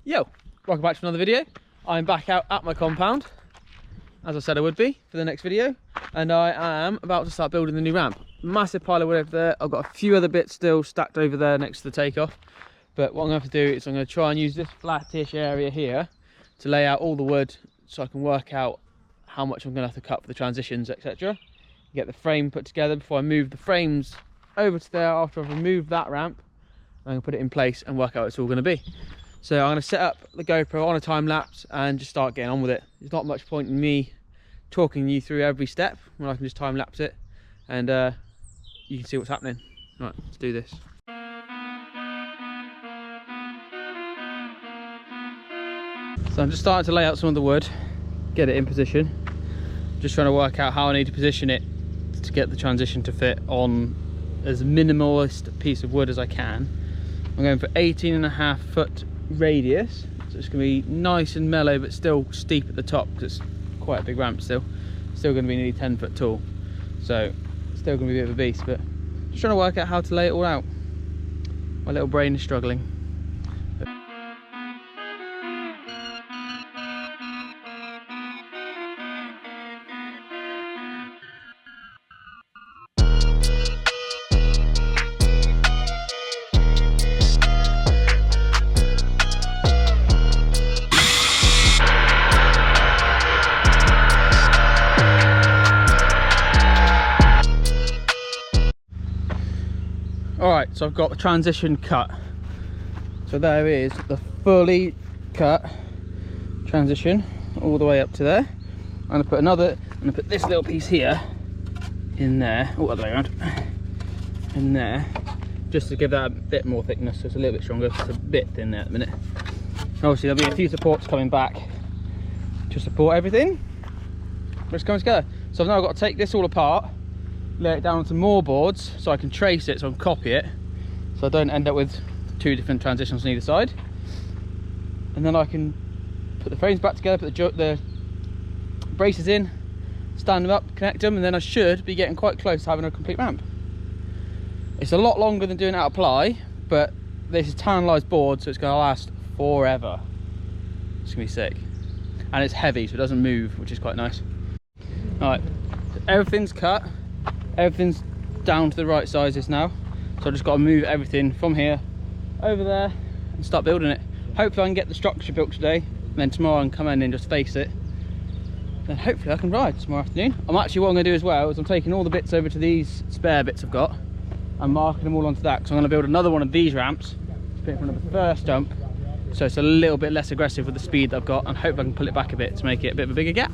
Yo, welcome back to another video. I'm back out at my compound, as I said I would be for the next video, and I am about to start building the new ramp. Massive pile of wood over there. I've got a few other bits still stacked over there next to the takeoff, but what I'm going to have to do is I'm going to try and use this flattish area here to lay out all the wood so I can work out how much I'm going to have to cut for the transitions, etc. Get the frame put together before I move the frames over to there. After I've removed that ramp, I'm going to put it in place and work out what it's all going to be. So I'm going to set up the GoPro on a time lapse and just start getting on with it. There's not much point in me talking you through every step when I can just time lapse it and you can see what's happening. Right, let's do this. So I'm just starting to lay out some of the wood, get it in position. Just trying to work out how I need to position it to get the transition to fit on as minimalist a piece of wood as I can. I'm going for 18.5 foot radius, so it's going to be nice and mellow but still steep at the top because it's quite a big ramp still going to be nearly 10 foot tall, so it's still going to be a bit of a beast, but just trying to work out how to lay it all out. My little brain is struggling. Alright, so I've got the transition cut. So there is the fully cut transition all the way up to there. I'm going to put this little piece here in there, oh, other way around, in there, just to give that a bit more thickness so it's a little bit stronger. It's a bit thin there at the minute. Obviously there'll be a few supports coming back to support everything, but it's coming together. So I've now got to take this all apart, lay it down onto more boards so I can trace it, so I can copy it, so I don't end up with two different transitions on either side. And then I can put the frames back together, put the braces in, stand them up, connect them, and then I should be getting quite close to having a complete ramp. It's a lot longer than doing it out of ply, but this is tannalised board, so it's going to last forever. It's going to be sick. And it's heavy, so it doesn't move, which is quite nice. Alright, everything's cut. Everything's down to the right sizes now, so I've just got to move everything from here over there and start building it. Hopefully I can get the structure built today, and then tomorrow I can come in and just face it. Then hopefully I can ride tomorrow afternoon. What I'm going to do as well is I'm taking all the bits over to these spare bits I've got and marking them all onto that, because I'm going to build another one of these ramps, put it in front of the first jump, so it's a little bit less aggressive with the speed that I've got, and hope I can pull it back a bit to make it a bit of a bigger gap.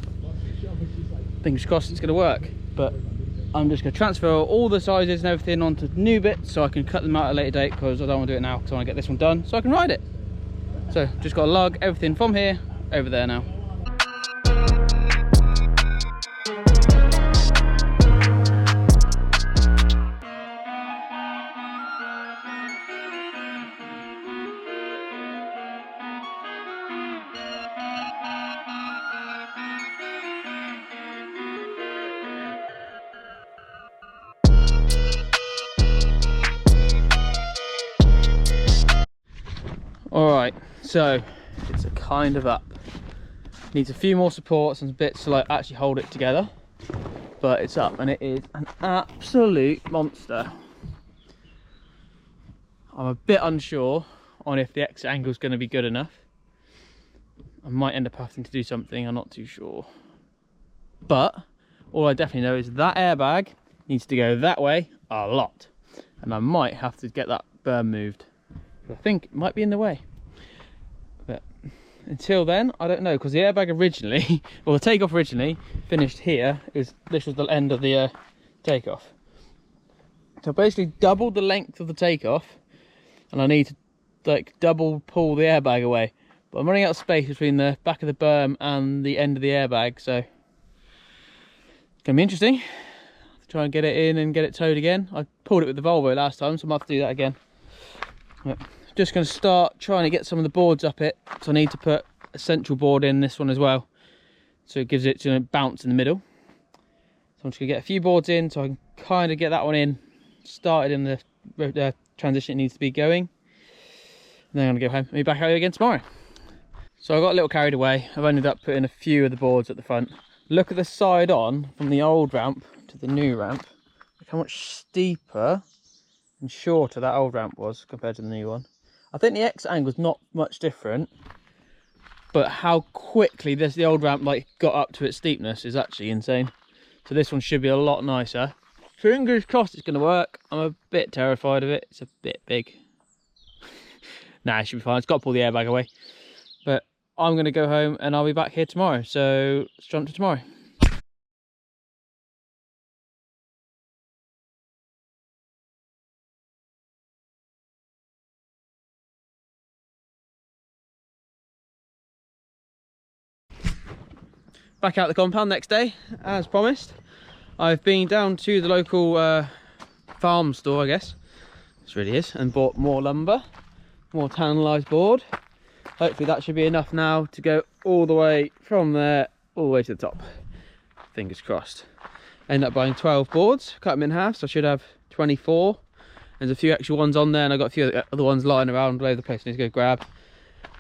Fingers crossed it's going to work, but I'm just going to transfer all the sizes and everything onto new bits so I can cut them out at a later date, because I don't want to do it now because I want to get this one done so I can ride it. So just got to lug everything from here over there now. Alright, so it's a kind of up. Needs a few more supports and bits to like actually hold it together, but it's up and it is an absolute monster. I'm a bit unsure on if the exit angle is going to be good enough. I might end up having to do something, I'm not too sure. But all I definitely know is that airbag needs to go that way a lot, and I might have to get that berm moved. I think it might be in the way, but until then I don't know, because the airbag originally, well, the takeoff originally finished here. This was the end of the takeoff, so I basically doubled the length of the takeoff, and I need to like double pull the airbag away, but I'm running out of space between the back of the berm and the end of the airbag, so it's gonna be interesting to try and get it in and get it towed again. I pulled it with the Volvo last time, so I'm gonna have to do that again. But just going to start trying to get some of the boards up it, so I need to put a central board in this one as well, so it gives it to bounce in the middle. So I'm just going to get a few boards in so I can kind of get that one in, started in the transition it needs to be going. And then I'm going to go home and be back out again tomorrow. So I got a little carried away. I've ended up putting a few of the boards at the front. Look at the side on from the old ramp to the new ramp. Look how much steeper and shorter that old ramp was compared to the new one. I think the X angle's not much different, but how quickly the old ramp like got up to its steepness is actually insane. So this one should be a lot nicer. Fingers crossed it's going to work. I'm a bit terrified of it. It's a bit big. Nah, it should be fine. It's got to pull the airbag away. But I'm going to go home and I'll be back here tomorrow. So let's jump to tomorrow. Back out the compound next day, as promised. I've been down to the local farm store, I guess. This really is, and bought more lumber, more tannalised board. Hopefully that should be enough now to go all the way from there, all the way to the top. Fingers crossed. End up buying 12 boards, cut them in half, so I should have 24. There's a few extra ones on there, and I've got a few other ones lying around all over the place I need to go grab.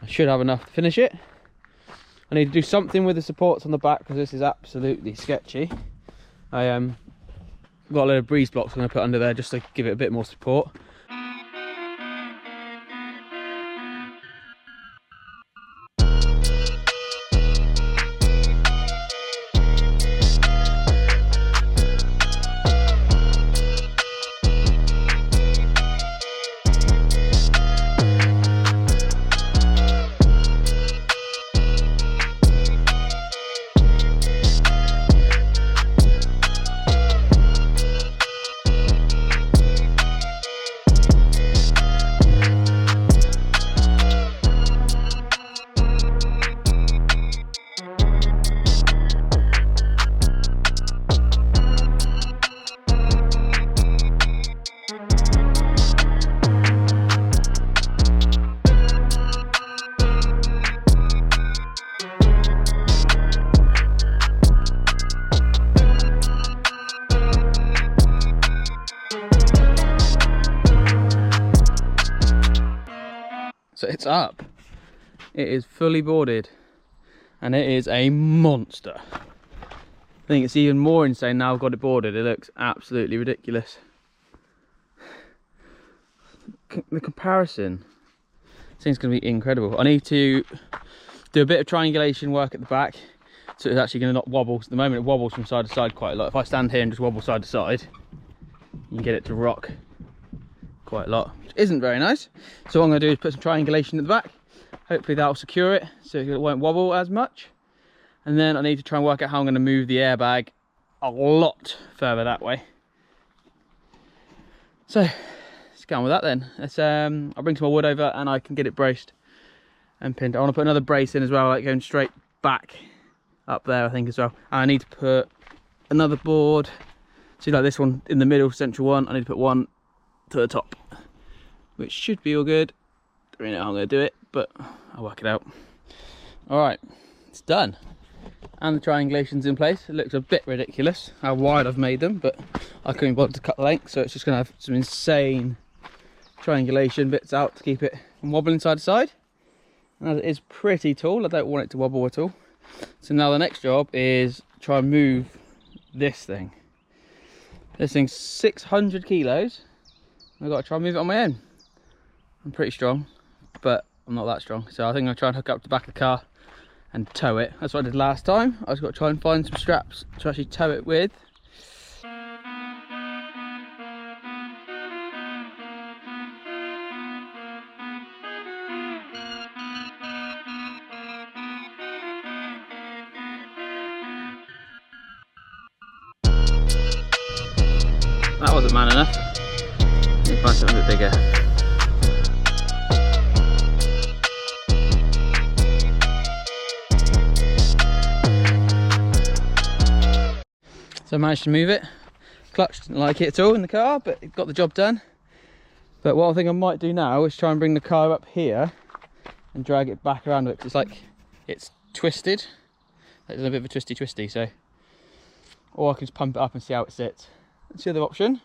I should have enough to finish it. I need to do something with the supports on the back because this is absolutely sketchy. I got a load of breeze blocks I'm going to put under there just to give it a bit more support. So it's up. It is fully boarded and it is a monster. I think it's even more insane now I've got it boarded. It looks absolutely ridiculous. The comparison seems going to be incredible. I need to do a bit of triangulation work at the back so it's actually going to not wobble. At the moment it wobbles from side to side quite a lot. If I stand here and just wobble side to side, you can get it to rock quite a lot, which isn't very nice. So what I'm going to do is put some triangulation at the back. Hopefully that'll secure it so it won't wobble as much. And then I need to try and work out how I'm going to move the airbag a lot further that way. So let's get on with that then. Let's I'll bring some more wood over and I can get it braced and pinned. I want to put another brace in as well, like going straight back up there I think as well. And I need to put another board, see like this one in the middle, central one. I need to put one to the top, which should be all good. Don't really know how I'm going to do it, but I'll work it out. All right, it's done. And the triangulation's in place. It looks a bit ridiculous how wide I've made them, but I couldn't bother to cut the length, so it's just going to have some insane triangulation bits out to keep it from wobbling side to side. And as it is pretty tall, I don't want it to wobble at all. So now the next job is try and move this thing. This thing's 600 kilos. I've got to try and move it on my own. I'm pretty strong, but I'm not that strong. So I think I'll try and hook up the back of the car and tow it. That's what I did last time. I just got to try and find some straps to actually tow it with. That wasn't man enough. Let me find something a bit bigger. So I managed to move it. Clutch didn't like it at all in the car, but it got the job done. But what I think I might do now is try and bring the car up here and drag it back around a bit, because it's like it's twisted. It's a bit of a twisty, so. Or I can just pump it up and see how it sits. That's the other option.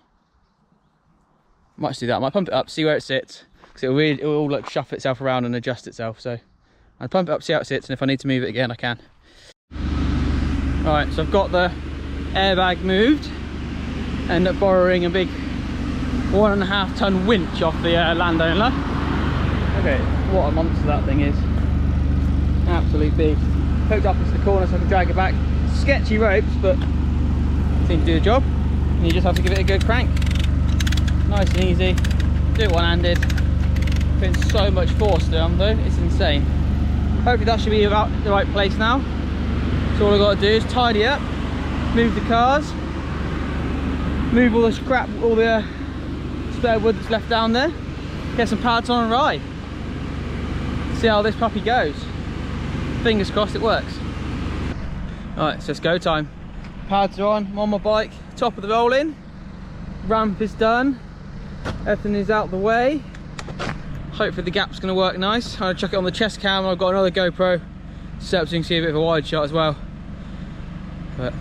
Might just do that. I might pump it up, see where it sits, because it'll all like shuffle itself around and adjust itself. So I'll pump it up, see how it sits, and if I need to move it again, I can. Alright, so I've got the airbag moved. End up borrowing a big 1.5 ton winch off the landowner. Okay, what a monster that thing is. Absolute beast. Hooked up into the corner so I can drag it back. Sketchy ropes, but seem to do the job. And you just have to give it a good crank. Nice and easy. Do it one-handed. Putting so much force down though, it's insane. Hopefully that should be about the right place now. So all I've got to do is tidy up, move the cars, move all the scrap, all the spare wood that's left down there, get some pads on and ride. See how this puppy goes. Fingers crossed it works. Alright, so it's go time. Pads are on, I'm on my bike, top of the roll in, ramp is done, everything is out the way. Hopefully the gap's going to work nice. I'm going to chuck it on the chest cam, and I've got another GoPro set up so you can see a bit of a wide shot as well. But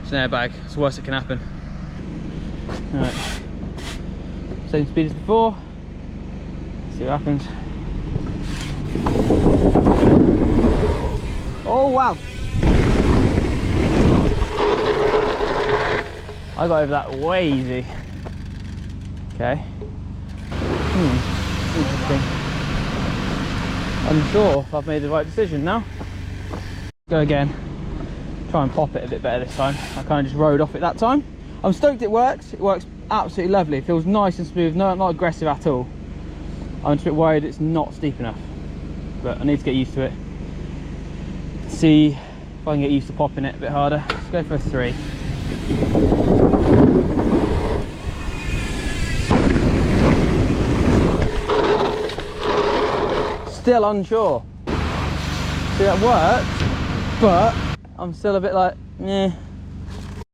it's an airbag, it's the worst that can happen. Alright, same speed as before, see what happens. Oh wow! I got over that way easy. Okay. Interesting. Unsure if I've made the right decision now. Go again. Try and pop it a bit better this time. I kind of just rode off it that time. I'm stoked it works. It works absolutely lovely. It feels nice and smooth, not aggressive at all. I'm just a bit worried it's not steep enough. But I need to get used to it. See if I can get used to popping it a bit harder. Let's go for a 3. Still unsure. See, that worked, but I'm still a bit like, eh. Alright,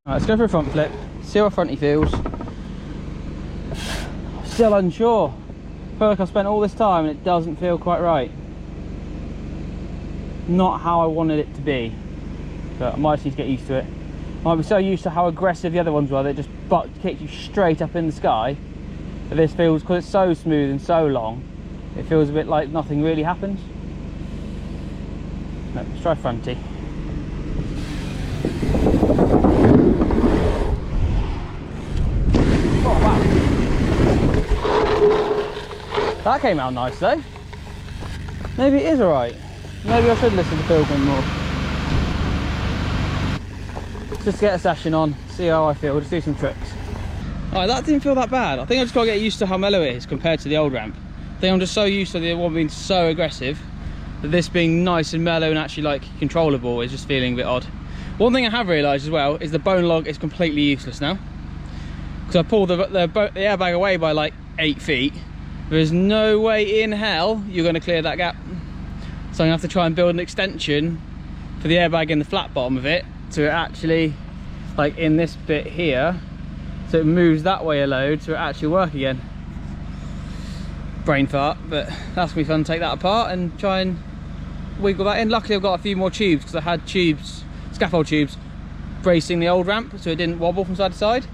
let's go for a front flip, see how fronty feels. Still unsure. I feel like I've spent all this time and it doesn't feel quite right. Not how I wanted it to be, but I might just need to get used to it. I might be so used to how aggressive the other ones were, they just kicked you straight up in the sky. But this feels, because it's so smooth and so long, it feels a bit like nothing really happens. No, let's try fronty. Oh wow. That came out nice though. Maybe it is alright. Maybe I should listen to Pilgrim more. Just get a session on, see how I feel, just do some tricks. Alright, that didn't feel that bad. I think I just got to get used to how mellow it is compared to the old ramp. I think I'm just so used to the one being so aggressive that this being nice and mellow and actually like controllable is just feeling a bit odd. One thing I have realised as well is the bone log is completely useless now. Because I pulled the airbag away by like 8 feet. There's no way in hell you're going to clear that gap. So I'm going to have to try and build an extension for the airbag in the flat bottom of it to actually, like in this bit here, so it moves that way a load to actually work again. Brain fart, but that's gonna be fun to take that apart and try and wiggle that in. Luckily I've got a few more tubes because I had tubes, scaffold tubes, bracing the old ramp so it didn't wobble from side to side.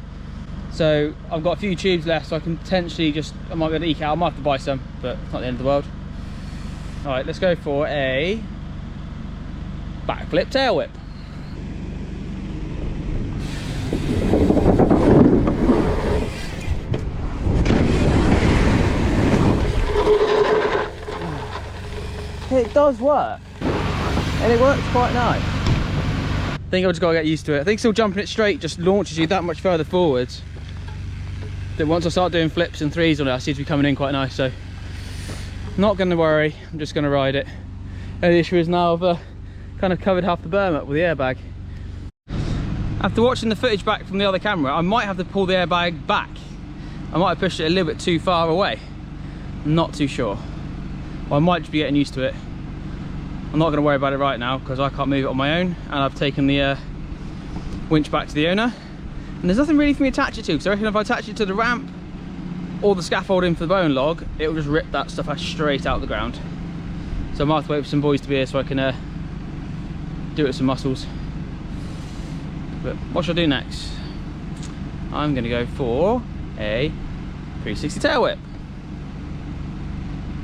So I've got a few tubes left, so I can potentially just, I might be able to eke out, I might have to buy some, but it's not the end of the world. Alright, let's go for a backflip tail whip. It does work, and it works quite nice. I think I've just got to get used to it. I think still jumping it straight just launches you that much further forwards. That once I start doing flips and 3s on it, I see it to be coming in quite nice. So, not going to worry. I'm just going to ride it. And the issue is now I've kind of covered half the berm up with the airbag. After watching the footage back from the other camera, I might have to pull the airbag back. I might have pushed it a little bit too far away. I'm not too sure. Well, I might just be getting used to it. I'm not going to worry about it right now because I can't move it on my own, and I've taken the winch back to the owner. And there's nothing really for me to attach it to, because I reckon if I attach it to the ramp or the scaffolding for the bone log, it will just rip that stuff straight out of the ground. So I might have to wait for some boys to be here so I can do it with some muscles. But what should I do next? I'm going to go for a 360 tail whip.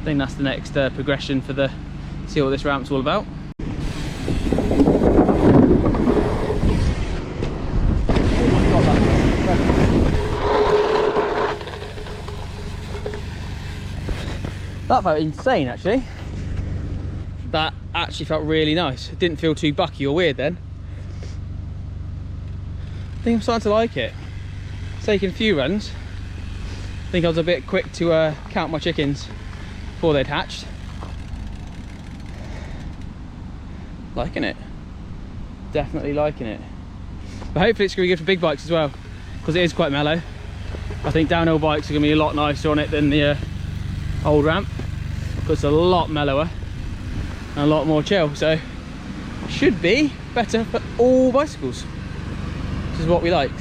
I think that's the next progression for the, see what this ramp's all about. That felt insane actually. That actually felt really nice. It didn't feel too bucky or weird then. I think I'm starting to like it. Taking a few runs. I think I was a bit quick to count my chickens before they'd hatched. Liking it. Definitely liking it. But hopefully it's going to be good for big bikes as well, because it is quite mellow. I think downhill bikes are going to be a lot nicer on it than the old ramp, because it's a lot mellower and a lot more chill, so should be better for all bicycles, which is what we like.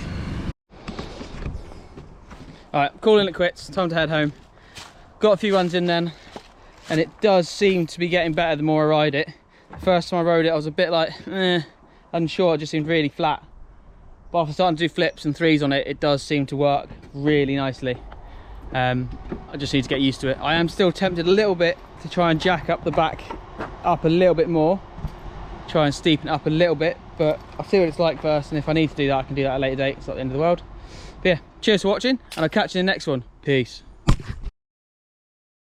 Alright, calling it quits, time to head home. Got a few runs in then, and it does seem to be getting better the more I ride it. The first time I rode it I was a bit like unsure, it just seemed really flat, but after starting to do flips and threes on it, it does seem to work really nicely. I just need to get used to it. I am still tempted a little bit to try and jack up the back up a little bit more, try and steepen it up a little bit, but I'll see what it's like first, and if I need to do that I can do that at a later date. It's not the end of the world. But yeah, cheers for watching, and I'll catch you in the next one. Peace.